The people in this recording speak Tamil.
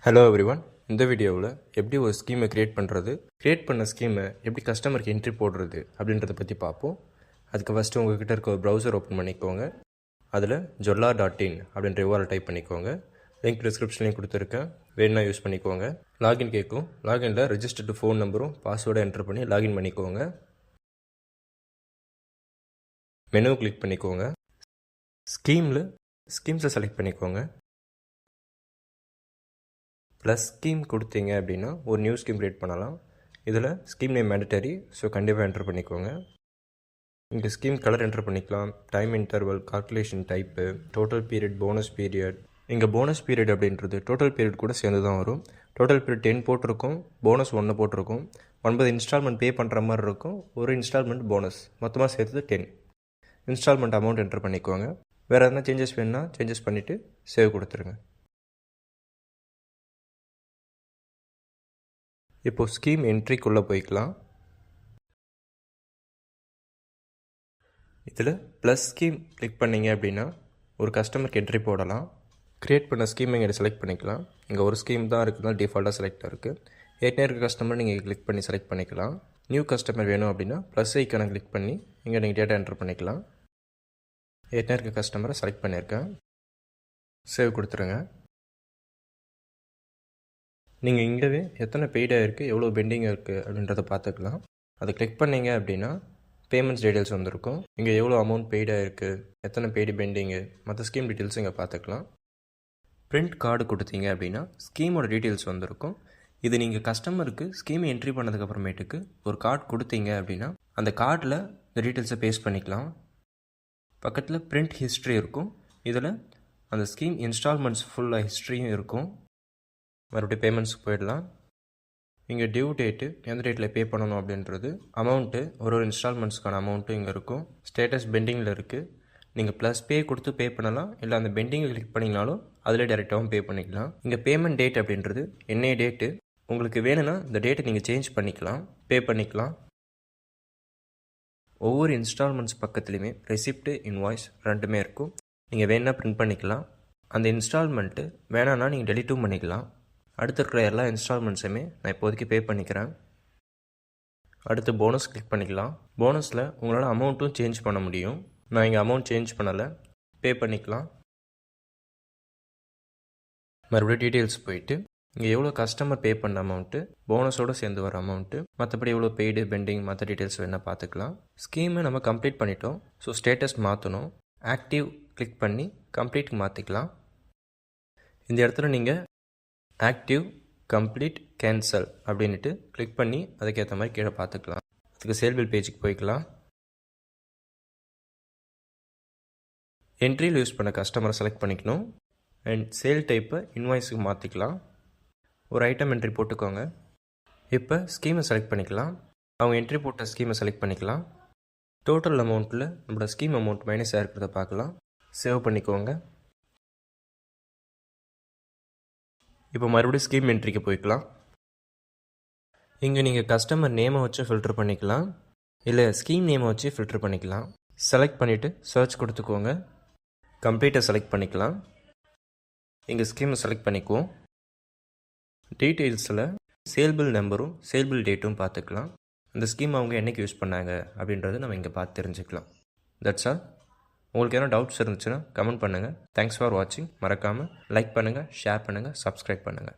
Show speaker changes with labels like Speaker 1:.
Speaker 1: Hello everyone. இந்த வீடியோவில் எப்படி ஒரு ஸ்கீமை க்ரியேட் பண்ணுறது, க்ரியேட் பண்ண ஸ்கீமை எப்படி கஸ்டமருக்கு என்ட்ரி போடுறது அப்படின்றத பற்றி பார்ப்போம். அதுக்கு ஃபஸ்ட்டு உங்கள்கிட்ட இருக்க ஒரு ப்ரௌசர் ஓப்பன் பண்ணிக்கோங்க. அதில் jolla.in அப்படின்ற URL டைப் பண்ணிக்கோங்க. லிங்க் டிஸ்கிரிப்ஷன்லையும் கொடுத்துருக்கேன், வேணுன்னா யூஸ் பண்ணிக்கோங்க. லாகின் கேட்கும். லாகினில் ரெஜிஸ்டர்டு ஃபோன் நம்பரும் பாஸ்வேர்டை என்ட்ரு பண்ணி லாகின் பண்ணிக்கோங்க. மெனு கிளிக் பண்ணிக்கோங்க. ஸ்கீம்ஸை செலக்ட் பண்ணிக்கோங்க. ப்ளஸ் ஸ்கீம் கொடுத்தீங்க அப்படின்னா ஒரு நியூ ஸ்கீம் க்ரியேட் பண்ணலாம். இதில் ஸ்கீம் நேம் மேண்டட்டரி, ஸோ கண்டிப்பாக என்ட்ரு பண்ணிக்கோங்க. இங்கே ஸ்கீம் கலர் என்ட்ரு பண்ணிக்கலாம், time interval, calculation type, total period, bonus period. இங்கே போனஸ் பீரியட் அப்படின்றது டோட்டல் பீரியட் கூட சேர்ந்து தான் வரும். டோட்டல் பீரியட் 10 போட்டிருக்கும், போனஸ் 1 போட்டிருக்கும். 9 இன்ஸ்டால்மெண்ட் பே பண்ணுற மாதிரி இருக்கும், ஒரு இன்ஸ்டால்மெண்ட் போனஸ், மொத்தமாக சேர்த்து 10 இன்ஸ்டால்மெண்ட் அமௌண்ட் என்ட்ரு பண்ணிக்கோங்க. வேறு எதனா சேஞ்சஸ் வேணுன்னா சேஞ்சஸ் பண்ணிவிட்டு சேவ் கொடுத்துருங்க. இப்போது ஸ்கீம் என்ட்ரிக்குள்ளே போய்க்கலாம். இதில் ப்ளஸ் ஸ்கீம் கிளிக் பண்ணிங்க அப்படின்னா ஒரு கஸ்டமருக்கு என்ட்ரி போடலாம். க்ரியேட் பண்ண ஸ்கீம் இங்கே செலக்ட் பண்ணிக்கலாம். இங்கே ஒரு ஸ்கீம் தான் இருக்குதுனால டிஃபால்ட்டாக செலக்டாக இருக்குது. ஏற்கனவே இருக்க கஸ்டமர் நீங்கள் கிளிக் பண்ணி செலக்ட் பண்ணிக்கலாம். நியூ கஸ்டமர் வேணும் அப்படின்னா ப்ளஸ் ஐக்கானை கிளிக் பண்ணி இங்கே நீங்கள் டேட்டா என்ட்ரு பண்ணிக்கலாம். ஏற்கனவே இருக்க கஸ்டமரை செலக்ட் பண்ணியிருக்கேன், சேவ் கொடுத்துருங்க. நீங்கள் இங்கேவே எத்தனை பெய்டாக இருக்குது, எவ்வளோ பெண்டிங்காக இருக்குது அப்படின்றத பார்த்துக்கலாம். அதை கிளிக் பண்ணிங்க அப்படின்னா பேமெண்ட்ஸ் டீட்டெயில்ஸ் வந்திருக்கும். இங்கே எவ்வளோ அமௌண்ட் பெய்டாக இருக்குது, எத்தனை பெய்டு பெண்டிங்கு, மற்ற ஸ்கீம் டீட்டெயில்ஸ் இங்கே பார்த்துக்கலாம். பிரிண்ட் கார்டு கொடுத்தீங்க அப்படின்னா ஸ்கீமோட டீட்டெயில்ஸ் வந்திருக்கும். இது நீங்கள் கஸ்டமருக்கு ஸ்கீமை என்ட்ரி பண்ணதுக்கப்புறமேட்டுக்கு ஒரு கார்டு கொடுத்தீங்க அப்படின்னா அந்த கார்டில் இந்த டீட்டெயில்ஸை பேஸ்ட் பண்ணிக்கலாம். பக்கத்தில் பிரிண்ட் ஹிஸ்ட்ரி இருக்கும். இதில் அந்த ஸ்கீம் இன்ஸ்டால்மெண்ட்ஸ் ஃபுல்லாக ஹிஸ்ட்ரியும் இருக்கும். மறுபடியும் பேமெண்ட்ஸ்க்கு போயிடலாம். இங்கே டியூ டேட்டு, எந்த டேட்டில் பே பண்ணணும் அப்படின்றது, அமௌண்ட்டு, ஒரு இன்ஸ்டால்மெண்ட்ஸ்க்கான அமௌண்ட்டு இங்கே இருக்கும். ஸ்டேட்டஸ் பெண்டிங்கில் இருக்குது. நீங்கள் ப்ளஸ் பே கொடுத்து பே பண்ணலாம், இல்லை அந்த பெண்டிங்கை கிளிக் பண்ணிங்கனாலும் அதில் டேரெக்டாகவும் பே பண்ணிக்கலாம். இங்கே பேமெண்ட் டேட் அப்படின்றது என்னைய டேட்டு, உங்களுக்கு வேணும்னா இந்த டேட்டை நீங்கள் சேஞ்ச் பண்ணிக்கலாம், பே பண்ணிக்கலாம். ஒவ்வொரு இன்ஸ்டால்மெண்ட்ஸ் பக்கத்துலேயுமே ரெசிப்ட்டு, இன்வாய்ஸ் ரெண்டுமே இருக்கும். நீங்கள் வேணுன்னா பிரிண்ட் பண்ணிக்கலாம். அந்த இன்ஸ்டால்மெண்ட்டு வேணான்னா நீங்கள் டெலிட்டும் பண்ணிக்கலாம். அடுத்து இருக்கிற எல்லா இன்ஸ்டால்மெண்ட்ஸுமே நான் இப்போதைக்கு பே பண்ணிக்கிறேன். அடுத்து போனஸ் கிளிக் பண்ணிக்கலாம். போனஸில் உங்களால் அமௌண்ட்டும் சேஞ்ச் பண்ண முடியும். நான் இங்கே அமௌண்ட் சேஞ்ச் பண்ணலை, பே பண்ணிக்கலாம். மறுபடியும் டீட்டெயில்ஸ் போயிட்டு இங்கே எவ்வளோ கஸ்டமர் பே பண்ண அமௌண்ட்டு, போனஸோடு சேர்ந்து வர அமௌண்ட்டு, மற்றபடி எவ்வளோ பெய்டு, பெண்டிங், மற்ற டீட்டெயில்ஸ் வேணால் பார்த்துக்கலாம். ஸ்கீமை நம்ம கம்ப்ளீட் பண்ணிட்டோம். ஸோ ஸ்டேட்டஸ் மாற்றணும். ஆக்டிவ் கிளிக் பண்ணி கம்ப்ளீட்டுக்கு மாற்றிக்கலாம். இந்த இடத்துல நீங்கள் ஆக்டிவ், கம்ப்ளீட், கேன்சல் அப்படின்ட்டு கிளிக் பண்ணி அதுக்கேற்ற மாதிரி கீழே பார்த்துக்கலாம். அதுக்கு சேல் பில் பேஜுக்கு போய்க்கலாம். என்ட்ரியில் யூஸ் பண்ண கஸ்டமரை செலக்ட் பண்ணிக்கணும். அண்ட் சேல் டைப்பை இன்வாய்ஸுக்கு மாற்றிக்கலாம். ஒரு ஐட்டம் என்ட்ரி போட்டுக்கோங்க. இப்போ ஸ்கீமை செலக்ட் பண்ணிக்கலாம். அவங்க என்ட்ரி போட்ட ஸ்கீமை செலக்ட் பண்ணிக்கலாம். டோட்டல் அமௌண்ட்டில் நம்மளோட ஸ்கீம் அமௌண்ட் மைனஸ் ஆகிருக்கிறத பார்க்கலாம். சேவ் பண்ணிக்கோங்க. இப்போ மறுபடியும் ஸ்கீம் என்ட்ரிக்கு போய்க்கலாம். இங்கே நீங்கள் கஸ்டமர் நேமை வச்சு ஃபில்டர் பண்ணிக்கலாம், இல்லை ஸ்கீம் நேமை வச்சு ஃபில்டர் பண்ணிக்கலாம். செலக்ட் பண்ணிவிட்டு சர்ச் கொடுத்துக்கோங்க. கம்ப்ளீட்டை செலக்ட் பண்ணிக்கலாம். இங்கே ஸ்கீமை செலக்ட் பண்ணிக்குவோம். டீட்டெயில்ஸில் சேல் பில் நம்பரும் சேல் பில் டேட்டும் பார்த்துக்கலாம். அந்த ஸ்கீம் அவங்க என்றைக்கு யூஸ் பண்ணாங்க அப்படின்றத நம்ம இங்கே பார்த்து தெரிஞ்சுக்கலாம். That's all. உங்களுக்கு எதனா டவுட்ஸ் இருந்துச்சுன்னா கமெண்ட் பண்ணுங்கள். தேங்க்ஸ் ஃபார் வாட்சிங். மறக்காமல் லைக் பண்ணுங்கள், ஷேர் பண்ணுங்கள், சப்ஸ்கிரைப் பண்ணுங்கள்.